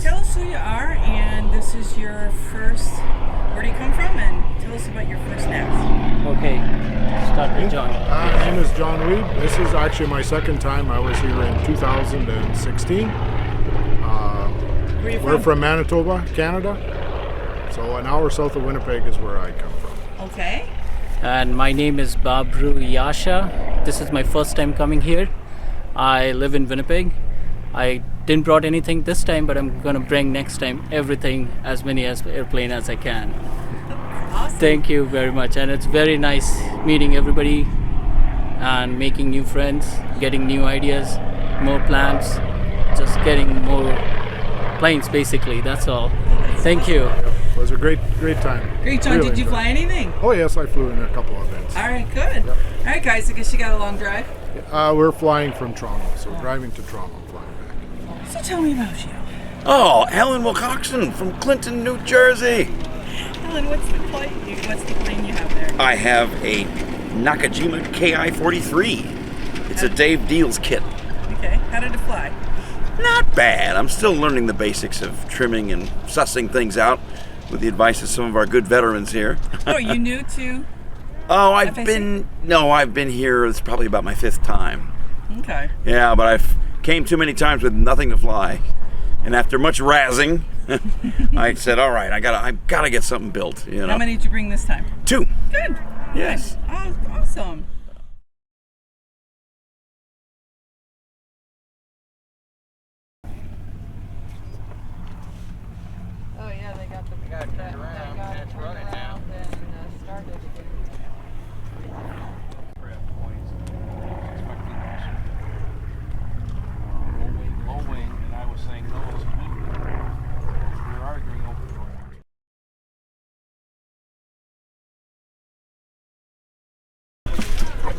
Speaker 10: Tell us who you are, and this is your first. Where do you come from? And tell us about your first Nats.
Speaker 24: Okay, start with John.
Speaker 5: My name is John Weed. This is actually my second time. I was here in 2016.
Speaker 10: Where you
Speaker 5: We're from Manitoba, Canada. So an hour south of Winnipeg is where I come from.
Speaker 10: Okay.
Speaker 24: And my name is Babru Yasha. This is my first time coming here. I live in Winnipeg. I didn't brought anything this time, but I'm gonna bring next time everything, as many as airplane as I can.
Speaker 10: Awesome.
Speaker 24: Thank you very much, and it's very nice meeting everybody and making new friends, getting new ideas, more plans, just getting more planes basically. That's all. Thank you.
Speaker 5: It was a great time.
Speaker 10: Great, John.
Speaker 5: Really
Speaker 10: Did you
Speaker 5: enjoyed
Speaker 10: fly anything?
Speaker 5: Oh yes, I flew in a couple of events.
Speaker 10: All right, good. All right, guys. I guess you got a long drive.
Speaker 5: We're flying from Toronto, so driving to Toronto, flying back.
Speaker 10: So tell me about you.
Speaker 7: Oh, Alan Wilcoxon from Clinton, New Jersey.
Speaker 10: Alan, what's the plane you have there?
Speaker 7: I have a Nakajima KI-43. It's a Dave Deals kit.
Speaker 10: Okay. How did it fly?
Speaker 7: Not bad. I'm still learning the basics of trimming and sussing things out with the advice of some of our good veterans here.
Speaker 10: Oh, are you new to?
Speaker 7: Oh, I've
Speaker 10: FAC?
Speaker 7: been here. It's probably about my 5th time.
Speaker 10: Okay.
Speaker 7: Yeah, but I've came too many times with nothing to fly, and after much razzing, I said, "All right, I gotta get something built." You know.
Speaker 10: How many did you bring this time?
Speaker 7: 2.
Speaker 10: Good.
Speaker 7: Yes.
Speaker 10: Good. Oh, awesome. Oh yeah, they got the. They got it around and started.
Speaker 22: Low wing, and I was saying no, it's mid. We were arguing over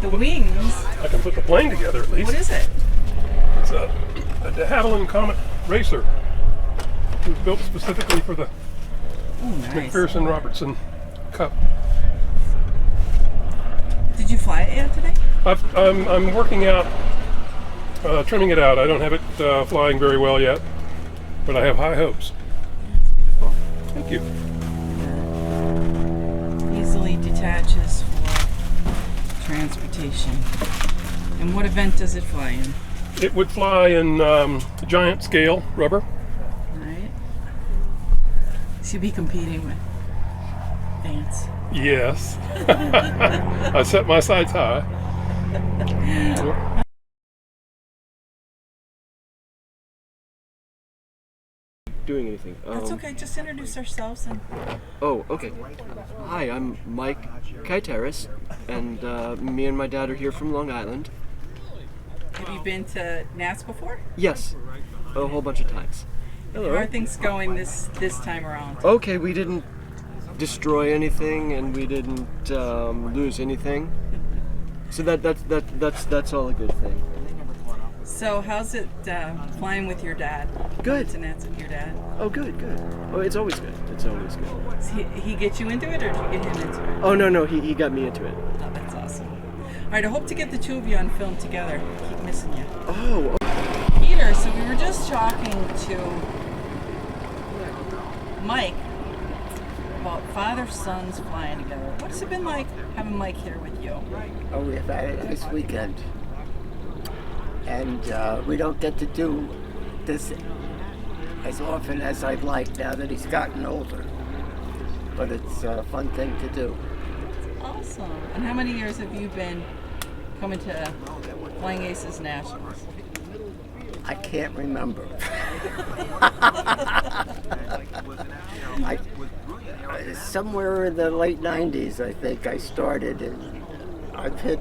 Speaker 10: The wings.
Speaker 15: I can put the plane together at least.
Speaker 10: What is it?
Speaker 15: It's a de Havilland Comet Racer. It was built specifically for the
Speaker 10: nice.
Speaker 15: McPherson-Robertson Cup.
Speaker 10: Did you fly it yet today?
Speaker 15: I'm working out, trimming it out. I don't have it flying very well yet, but I have high hopes. Thank you.
Speaker 10: Easily detaches for transportation. And what event does it fly in?
Speaker 15: It would fly in giant scale rubber.
Speaker 10: Right. Should be competing with Vance.
Speaker 15: Yes. I set my sights high.
Speaker 20: Doing anything.
Speaker 10: That's okay, just introduce ourselves and.
Speaker 20: Oh, okay. Hi, I'm Mike Kaiteris, and me and my dad are here from Long Island.
Speaker 10: Have you been to Nats before?
Speaker 20: Yes, a whole bunch of times. Hello.
Speaker 10: How are things going this time around?
Speaker 20: Okay, we didn't destroy anything, and we didn't lose anything. So that's all a good thing.
Speaker 10: So how's it flying with your dad?
Speaker 20: Good.
Speaker 10: To Nats with your dad?
Speaker 20: Oh, good. Oh, it's always good. It's always good.
Speaker 10: So he get you into it, or did you get him into it?
Speaker 20: Oh, no, he got me into it.
Speaker 10: Oh, that's awesome. All right, I hope to get the two of you on film together. I keep missing you.
Speaker 20: Oh.
Speaker 10: Peter, so we were just talking to Mike about father-sons flying together. What's it been like having Mike here with you?
Speaker 25: Oh, we've had a nice weekend. And we don't get to do this as often as I'd like now that he's gotten older. But it's a fun thing to do.
Speaker 10: Awesome. And how many years have you been coming to Flying Aces Nationals?
Speaker 25: I can't remember. Somewhere in the late 90s, I think I started, and I've hit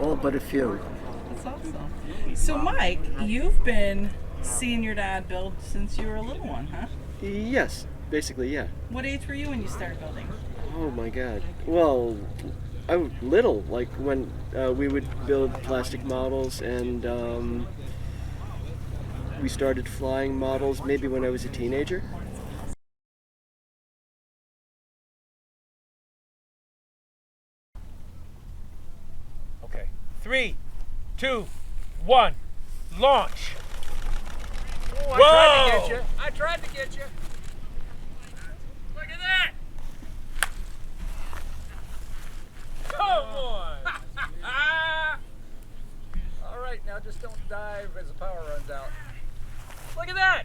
Speaker 25: all but a few.
Speaker 10: That's awesome. So, Mike, you've been seeing your dad build since you were a little one, huh?
Speaker 20: Yes, basically, yeah.
Speaker 10: What age were you when you started building?
Speaker 20: Oh my God. Well, I was little, like when we would build plastic models, and we started flying models maybe when I was a teenager.
Speaker 4: 3, 2, 1, launch.
Speaker 6: Oh,
Speaker 4: Whoa!
Speaker 6: I tried to get you.
Speaker 4: Look at that! Come on!
Speaker 6: All right, now just don't dive as the power runs out.
Speaker 4: Look at that!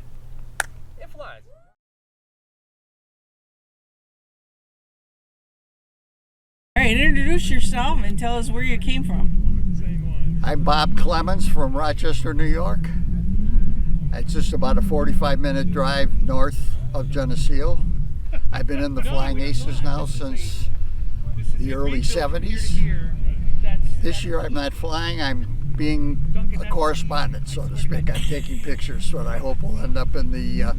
Speaker 4: It flies.
Speaker 10: All right, introduce yourself and tell us where you came from.
Speaker 1: I'm Bob Clemens from Rochester, New York. It's just about a 45-minute drive north of Geneseo. I've been in the Flying Aces now since the early 70s. This year I'm not flying, I'm being a correspondent, so to speak. I'm taking pictures that I hope will end up in the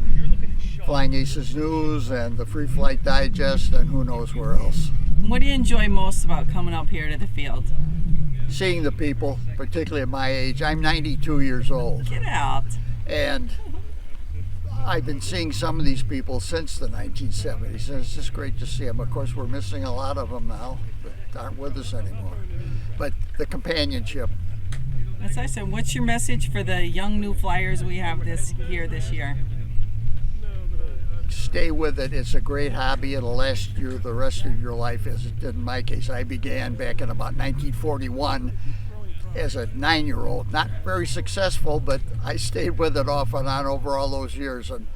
Speaker 1: Flying Aces News and the Free Flight Digest and who knows where else.
Speaker 10: What do you enjoy most about coming up here to the field?
Speaker 1: Seeing the people, particularly at my age. I'm 92 years old.
Speaker 10: Get out.
Speaker 1: And I've been seeing some of these people since the 1970s, and it's just great to see them. Of course, we're missing a lot of them now that aren't with us anymore. But the companionship.
Speaker 10: That's awesome. What's your message for the young new flyers we have this year?
Speaker 1: Stay with it. It's a great hobby. It'll last you the rest of your life, as it did in my case. I began back in about 1941 as a 9-year-old. Not very successful, but I stayed with it off and on over all those years, and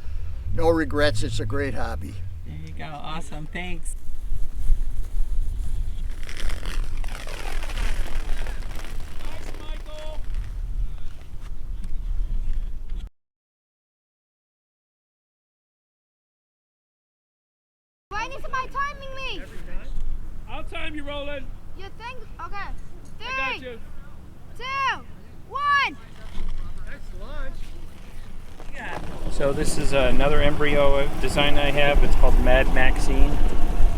Speaker 1: no regrets. It's a great hobby.
Speaker 10: There you go. Awesome. Thanks.
Speaker 21: Why is my timing me?
Speaker 4: I'll time you, Roland.
Speaker 21: You think? Okay. 3,
Speaker 4: I got you.
Speaker 21: 2, 1.
Speaker 6: Next launch.
Speaker 10: Yeah.
Speaker 22: So this is another embryo design I have. It's called Mad Maxine,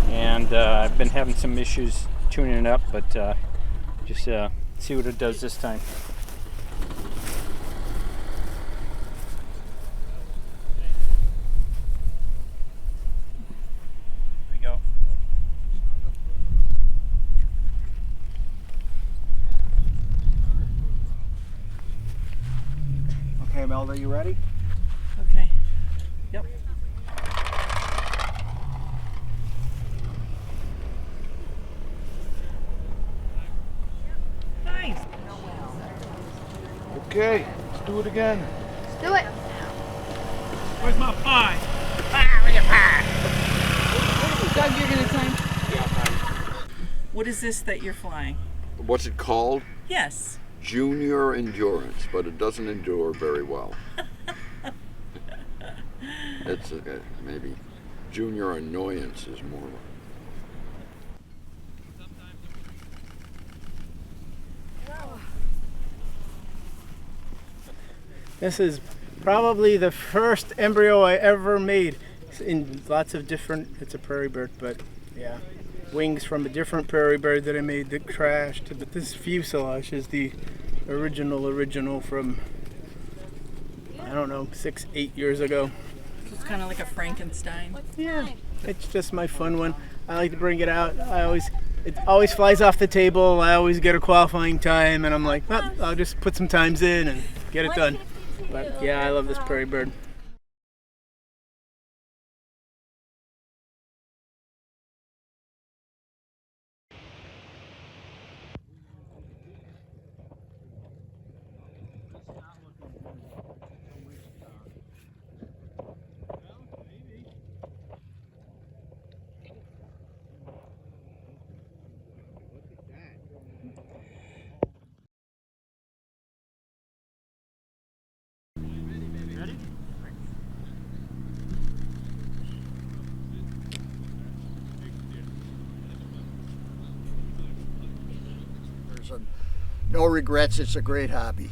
Speaker 22: and I've been having some issues tuning it up, but just see what it does this time. There we go.
Speaker 6: Okay, Melda, you ready?
Speaker 10: Okay. Yep. Nice.
Speaker 2: Okay, let's do it again.
Speaker 21: Let's do it.
Speaker 4: Where's my pie?
Speaker 10: Doug, you're gonna time? Yeah, I'll time. What is this that you're flying?
Speaker 11: What's it called?
Speaker 10: Yes.
Speaker 11: Junior endurance, but it doesn't endure very well. It's maybe junior annoyance is more.
Speaker 12: This is probably the first embryo I ever made. It's in lots of different, it's a prairie bird, but yeah. Wings from a different prairie bird that I made that crashed. But this fuselage is the original from, I don't know, 6-8 years ago.
Speaker 10: So it's kind of like a Frankenstein.
Speaker 12: Yeah, it's just my fun one. I like to bring it out. It always flies off the table. I always get a qualifying time, and I'm like, well, I'll just put some times in and get it done. But yeah, I love this prairie bird.
Speaker 1: And no regrets. It's a great hobby.